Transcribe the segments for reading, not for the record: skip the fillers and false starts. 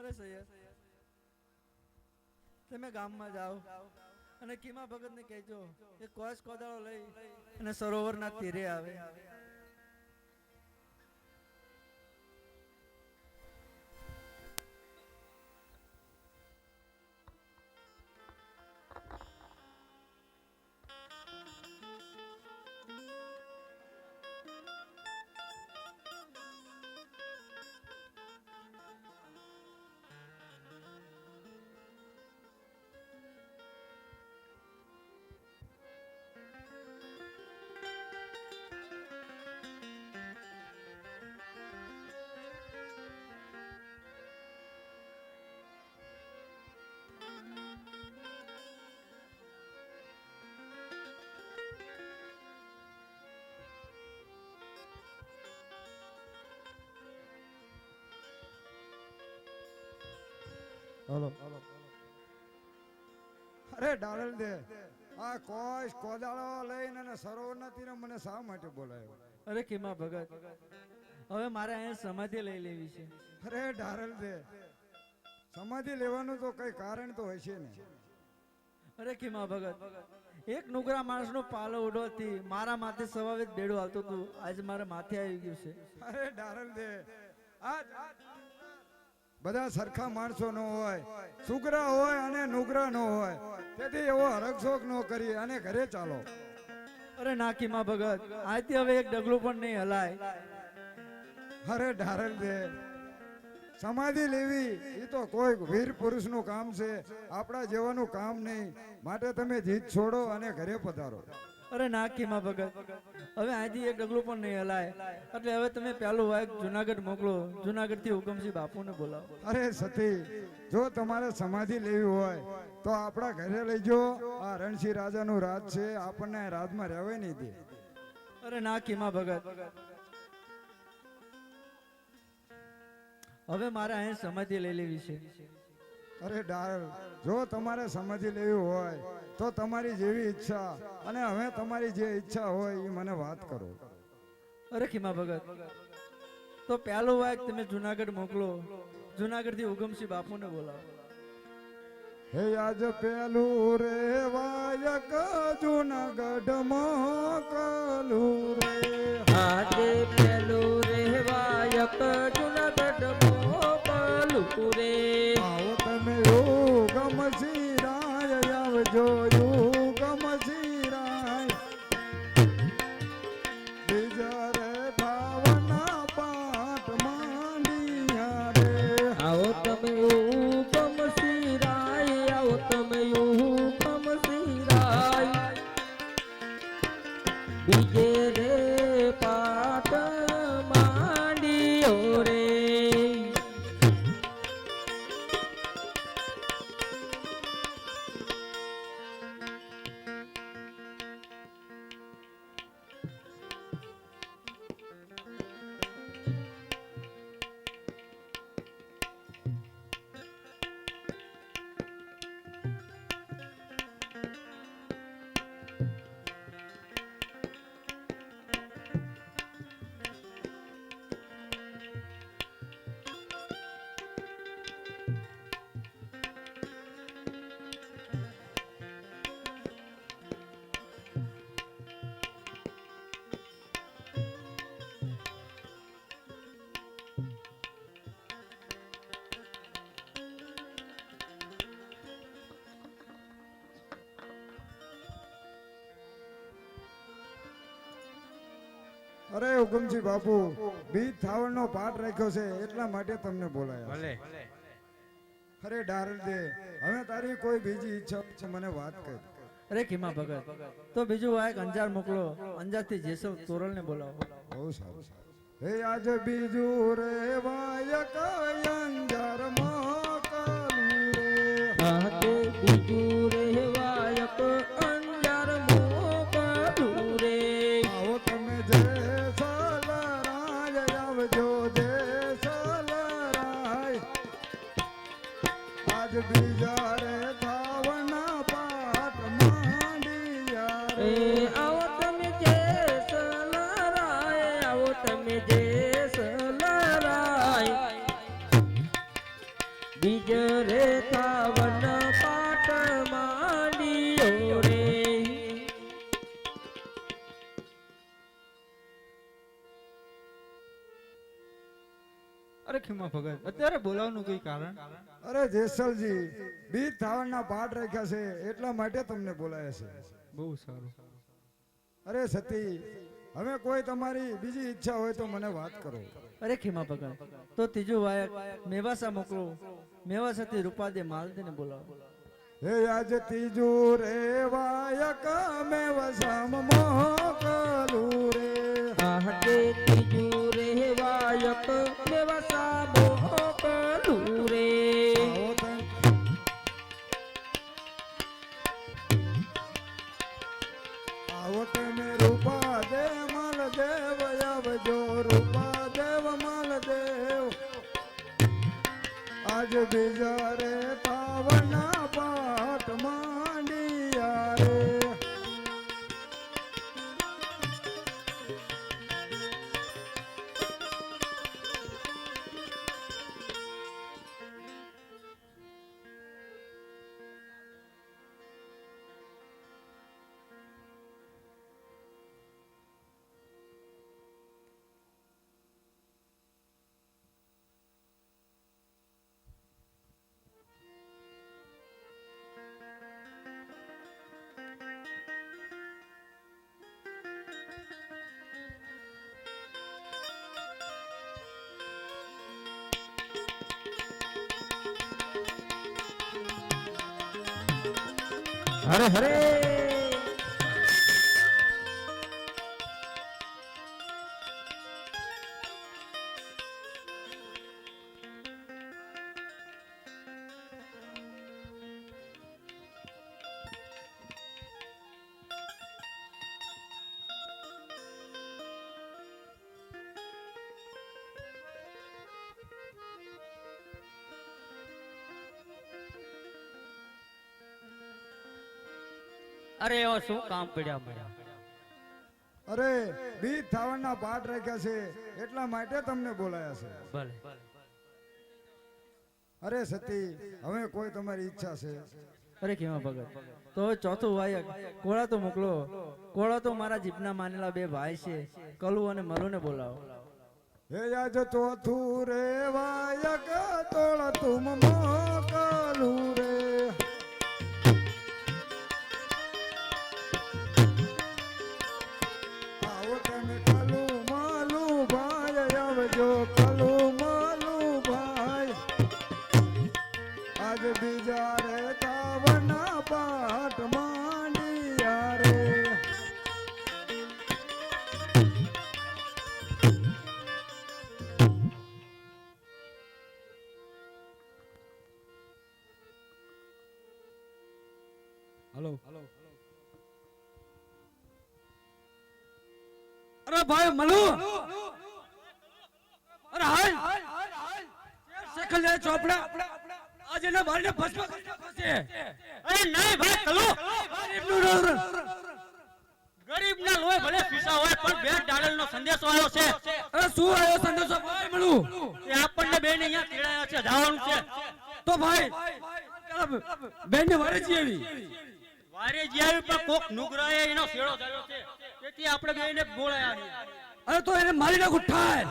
અરે સૈયદ તમે ગામમાં જાઓ અને કીમા ભગત ને કહેજો એ કોસ કોદાળો લઈ અને સરોવરના તીરે આવે. હાલો અરે ડાળલ દે આ કોશ કોદાળો લઈને અને સરોવરના તીરે મને શા માટે બોલાયો? અરે કીમા ભગત હવે મારે અહીંયા સમાધિ લઈ લેવી છે. અરે ડાળલ દે સમાધિ લેવાનું તો કઈ કારણ તો હશે ને? અરે કીમા ભગત એક નુગરા માણસ નો પાલો ઉડવાથી મારા માથે સ્વાભાવિક બેડું આવતું હતું, આજે મારા માથે આવી ગયું છે. અરે ડાળલ દે આજ બધા સરખા માણસો ન હોય, સુગરા હોય અને નુગરા ન હોય, તેથી એવો હરકશોક ન કરી અને ઘરે ચાલો. અરે ના કીમા ભગત આજથી હવે એક ડગલું પણ નહીં હલાય. અરે ડાળલ દે સમાધિ લેવી એ તો કોઈ વીર પુરુષ નું કામ છે, આપણા જેવાનું કામ નહીં. માટે તમે જીત છોડો અને ઘરે પધારો. અરે ના કીમા ભગત હવે આજથી એક ડગલું પણ નહીં હલાય, એટલે હવે તમે પેલું વાયક જુનાગઢ મોકલો, જુનાગઢ થી હુકમસિંહ બાપુને બોલાવો. અરે સતી જો તમારે સમાધિ લેવી હોય તો આપણા ઘરે લઈજો. આ રણસિંહ રાજાનું રાજ છે, આપણને રાજમાં રહેવાય નહીં દે. અરે ના કીમા ભગત હવે મારે અહીં સમાધિ લઈ લેવી છે. અરે ડાળ જો તમારે સમાધિ લેવી હોય તો તમારી જેવી ઈચ્છા અને હવે તમારી જે ઈચ્છા હોય એ મને વાત કરો. અરે કીમા ભગત તો પેલું વાયક તમે જુનાગઢ મોકલો, જુનાગઢ થી હુકમસિંહ બાપુને બોલાવો. હે આજ પેલું રે વાયક જુનાગઢ મોકલું રે, આજે પેલું રે વાયક જુનાગઢ મોકલું રે. આવો તમે યુગમ સિરાય આવજો યુગમ સિરાય, બીજા રે ભાવના પાઠ માંડિયા રે. આવો તમે હુકમ સિરાય, આવો તમે હુકમ સિરાય, બીજે રે પાઠ માંડ્યો રે. અરે હુકમસિંહ બાપુ બીજ થાવણ નો પાઠ રાખ્યો છે એટલા માટે તમને બોલાયા. અરે ડાળ દે હવે તારી કોઈ બીજી ઈચ્છા છે મને વાત કર. અરે કીમા ભગત તો બીજું વાયક અંજાર મોકલો, અંજાર થી જેસલ તોરલ ને બોલાવો. બહુ સારું. હે આજ બીજું રે વાયક અંજાર મોકલું રે, આજે બીજું રે વાયક અંજાર મોકલું રે. આવો તમે જે સલરાય આવજો જે સલરાય, આજ બીજા રે થાવના પાઠ માંડિયા એ રે. આવો તમે જે સલરાય, આવો તમે જે સલરાય, અરે ખીમા ભગત અત્યારે બોલાવવાનું કઈ કારણ? અરે જેસલજી, બીજ થાવણના પાઠ રાખ્યા છે એટલા માટે તમને બોલાયા છે. બહુ સારું. અરે સતી, હવે કોઈ તમારી બીજી ઈચ્છા હોય તો મને વાત કરો. અરે ખીમા ભગત, તો ત્રીજું વાયક મેવાસા મોકલો. મેવાસાથી રૂપાદે માલતીને બોલાવો. હે આજ ત્રીજું રે વાયક મેં વસામ મોકલું રે. આહતે ત્રીજું રે વાયક મેવાસા મોકલું રે. આવો તમે રૂપા દે માલ દેવ આવજો. રૂપા દેવ માલ દેવ આજ બીજા રે પાવના પાઠ માંડિયા રે. હરે હરે. અરે એવા શું કામ પડ્યા મળ્યા? અરે બીજ થાવણના પાઠ રાખ્યા છે એટલા માટે તમને બોલાયા છે. ભલે. અરે સતી, હવે કોઈ તમારી ઈચ્છા છે? અરે ખીમા ભગત, તો હવે ચોથું વાયક કોળા તો મોકલો. કોળા તો મારા જીપના માનેલા બે ભાઈ છે, કલુ અને મલુને બોલાવો. હે આજ ચોથું રે વાયક તોળ તુમ મોકલું રે. આવો તમે કલુ માલુ ભાઈ આવજો. કલુ માલુ ભાઈ આજ બીજા રે તાવના પાઠ માંડિયા રે. હલો. અરે ભાઈ મલુ, અરે હાલ સેકલ લે ચોપડા આજે ના મારીને ભસ્મ કરી નાખશે. અરે નહીં ભાઈ કલુ, ગરીબ ના લોહી ભલે પીસા હોય પણ બે ડાળલ નો સંદેશો આવ્યો છે. અરે શું આવ્યો સંદેશો ભાઈ મલુ? એ આપણને બેન અહીંયા તેડાયા છે, જવાનું છે. તો ભાઈ બેન ને વારે જ આવી. વારે જે આવી પણ કોક નુગરાએ એનો શેડો ધર્યો છે, તેથી આપણે બેને બોલાયા છે. અરે તો એને મારી નાખું ઠાય.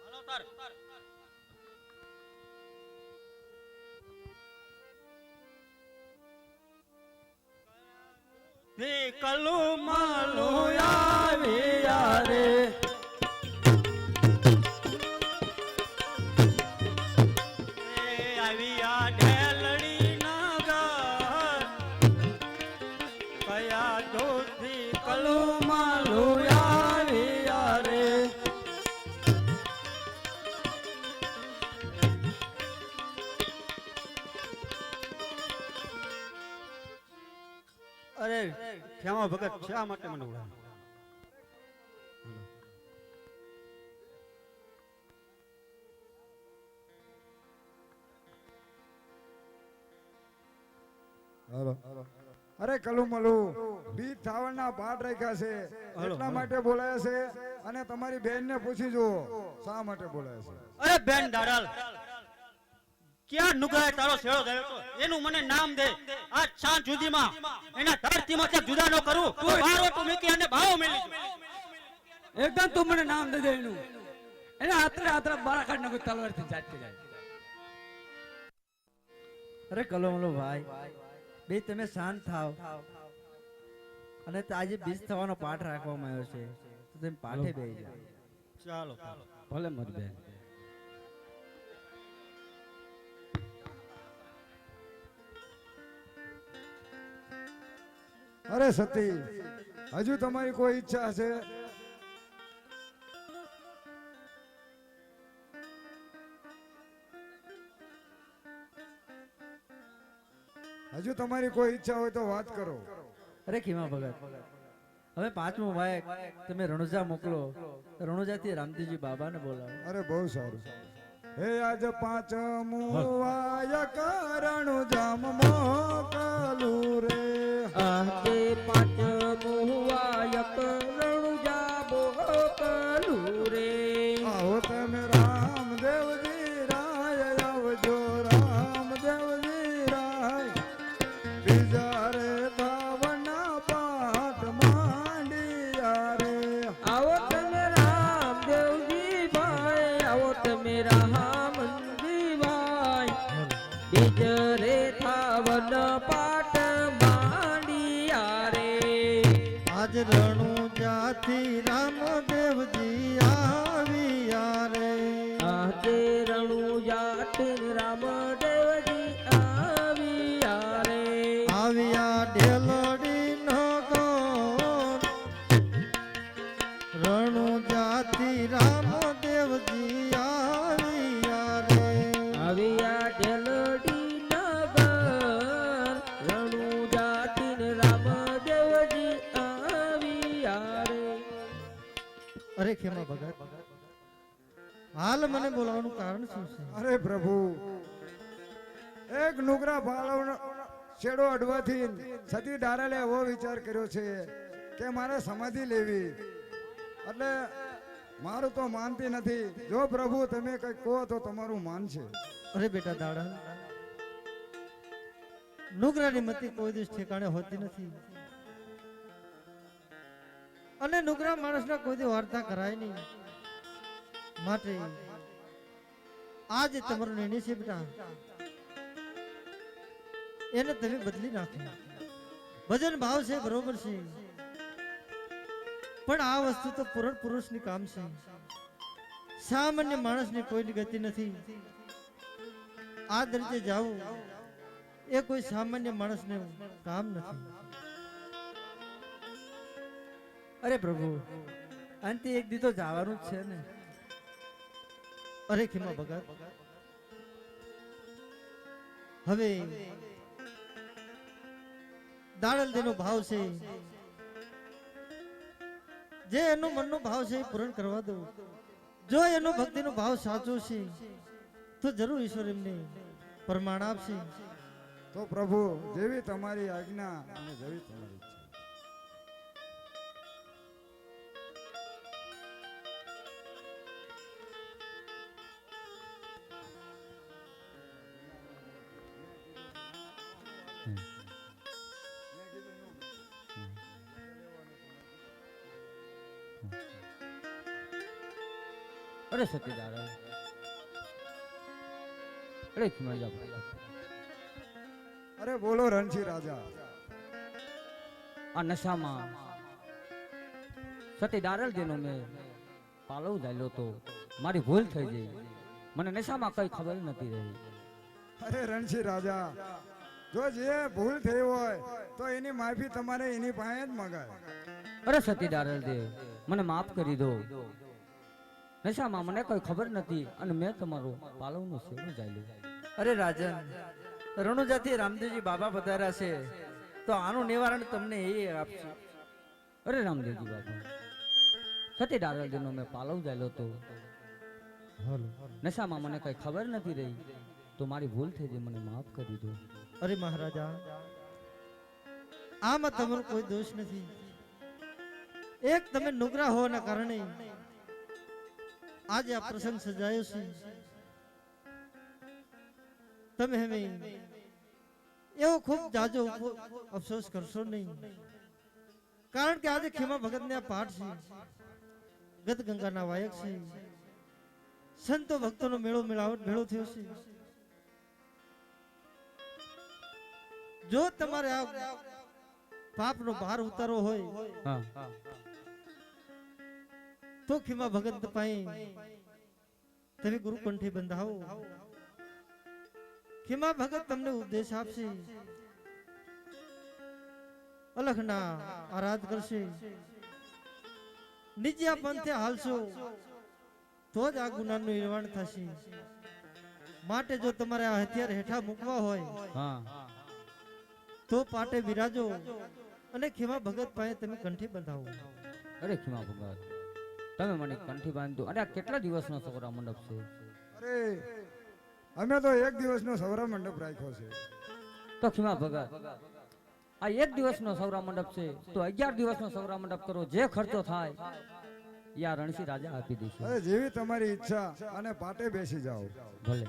હાલો તાર. તે કલુ માલો આવ્યા રે. આવ્યા ઢેલડી ના ઘર, કયા દોધી કલુ માલુ આવ્યા રે. અરે શ્યામા ભગત શા માટે મને ઉડાવ્યો? અરે કલુ મલુ, બીજ થાવણના પાઠ રાખ્યા છે એટલા માટે બોલાયા છે. અને તમારી બેન ને પૂછી જુઓ શા માટે બોલાયા છે. અરે બેન દાડાલ, ક્યાં નુગાએ તારો શેડો ધર્યો તો એનું મને નામ દે. આજ સાંજ સુધીમાં એના ધરતીમાં ક્યાંક જુદા ન કરું તો બારો તો મૂકી અને ભાવ મેલી દઉં. એકદમ તું મને નામ દે દે એનું. એને આતરે આતરે બારા કાઢ નાખો તલવારથી જાટકી જાય. અરે કલોમલો ભાઈ બે તમે શાંત થાવ અને આજે બીજ થવાનો પાઠ રાખવામાં આવ્યો છે તો તમે પાઠે બેસી જાઓ. ચાલો ભલે મત બેન. અરે સતી, હજુ તમારી કોઈ ઈચ્છા છે? હજુ તમારી કોઈ ઈચ્છા હોય તો વાત કરો. અરે ખીમા ભગત હવે પાંચમું વાયક તમે રણુજા મોકલો. રણુજાથી રામદેવજી બાબાને બોલાવો. અરે બહુ સારું. હે આજ પાંચમું વાયક રણુજામ મોકલું રે. આજે પાંચમું વાયક રણુજા મોકલું રે. આવો તમે રામદેવજી રાય, આવજો રામદેવજી રાય. બીજા રે ભાવના પાઠ માંડિયા રે. આવો તમે રામદેવજી ભાઈ, આવો તમે રામજી ભાઈ. બીજ રે થાવન પાઠ માંડિયા રે. આજ રણુજાથી રામદેવજી આવ્યા રે. આજે રણુજાથી રામદેવજી આવ્યા રે. આવ્યા ઢેલડી નગર. રણુજાથી રામદેવજી આવ્યા રે. આવ્યા ઢેલડી નગર. રણુજાથી રામદેવજી આવ્યા રે. અરે ખેમા ભગત, હાલ મને બોલાવવાનું કારણ શું છે? અરે પ્રભુ, એક નુકરા બાળવનો છેડો અડવાથી સતી ડારાલે એવો વિચાર કર્યો છે કે મારે સમાધિ લેવી. એટલે મારું તો માનતી નથી. જો પ્રભુ તમે કઈ કહો તો તમારું માન છે. અરે બેટા દાડા, નુગરાની મતિ કોઈ દિવસ ઠેકાણે હોતી નથી, અને નુગરા માણસના કોઈ દી વાર્તા કરાય નહીં. માટે આજ તમારો નિર્ણય છે બેટા, એને તમે બદલી નાખો. ભજન ભાવ છે બરોબર છે, પણ આ વસ્તુ તો પૂરણ પુરુષની કામ છે. સામાન્ય માણસની કોઈની ગતિ નથી. આ રીતે જાવું એ કોઈ સામાન્ય માણસને કામ નથી. અરે પ્રભુ અંતે એક દી તો જવાનું જ છે ને. અરે ખીમા ભગત, હવે દાડલ દેનો ભાવ છે, જે એનો મનનો ભાવ છે એ પૂરણ કરવા દો. જો એનો ભક્તિનો ભાવ સાચો છે તો જરૂર ઈશ્વર એમને પ્રમાણ આપશે. તો પ્રભુ જેવી તમારી આજ્ઞા અને જેવી તમારી ઈચ્છા. અરે સતી દાદા, અરે ખીમા જા. અરે બોલો રણછી રાજા. આ નશામાં સતી દારલ જેનો મેં પાલવ ઝાલ્યો તો મારી ભૂલ થઈ ગઈ. મને નશામાં કઈ ખબર નથી રહી. અરે રણછી રાજા, જો જે ભૂલ થઈ હોય તો એની માફી તમારે એની પાસે જ મગાય. અરે સતી દારલ દે, મને માફ કરી દો. નશામાં મને કોઈ ખબર નથી અને મેં તમારો પાલવનો સેવન ઝાલ્યો. અરે રાજન, રણુજાથી રામદેવજી બાબા પધાર્યા છે તો આનું નિવારણ તમને એ આપશે. અરે રામદેવજી બાબા, સતી દારલ દેનો મેં પાલવ ઝાલ્યો તો નશામાં મને કઈ ખબર નથી રહી, તો મારી ભૂલ થઈ ગઈ, મને માફ કરી દો. અરે મહારાજા, આમાં તમારો કોઈ દોષ નથી. એક તમે નુગરા હોવાના કારણે આજે આ પ્રસંગ સજાયો છે. તમે હવે એવો ખૂબ જાજો અફસોસ કરશો નહીં, કારણ કે આજે ખીમા ભગત ને આ પાઠ છે, ગત ગંગાના વાયક છે. સંતો ભક્તોનો મેળો થયો છે. જો તમારે આ પાપનો ભાર ઉતારવો હોય હા તો ખીમા ભગત પાસે તમે ગુરુ કંઠી બંધાવો. ખીમા ભગત તમને ઉપદેશ આપશે, અલખના આરાધ કરશે. નીચા પંથે હાલશો તો જ આ ગુનાનું નિર્વાણ થશે. માટે જો તમારે આ હથિયાર હેઠા મૂકવા હોય હા તો પાટે બિરાજો અને ખીમા ભગત પાસે તમે કંઠી બંધાવો. અરે ખીમા ભગત, તમે મને કંઠી બાંધ્યું. અને આ કેટલા દિવસનો સવરા મંડપ છે? અરે અમે તો એક દિવસનો સૌરા મંડપ રાખ્યો છે. તો ખીમા ભગત, આ એક દિવસનો સવરા મંડપ છે તો 11 દિવસનો સવરા મંડપ કરો. જે ખર્ચો થાય યા રણસી રાજા આપી દેશે. અરે જેવી તમારી ઈચ્છા, અને પાટે બેસી જાઓ. ભલે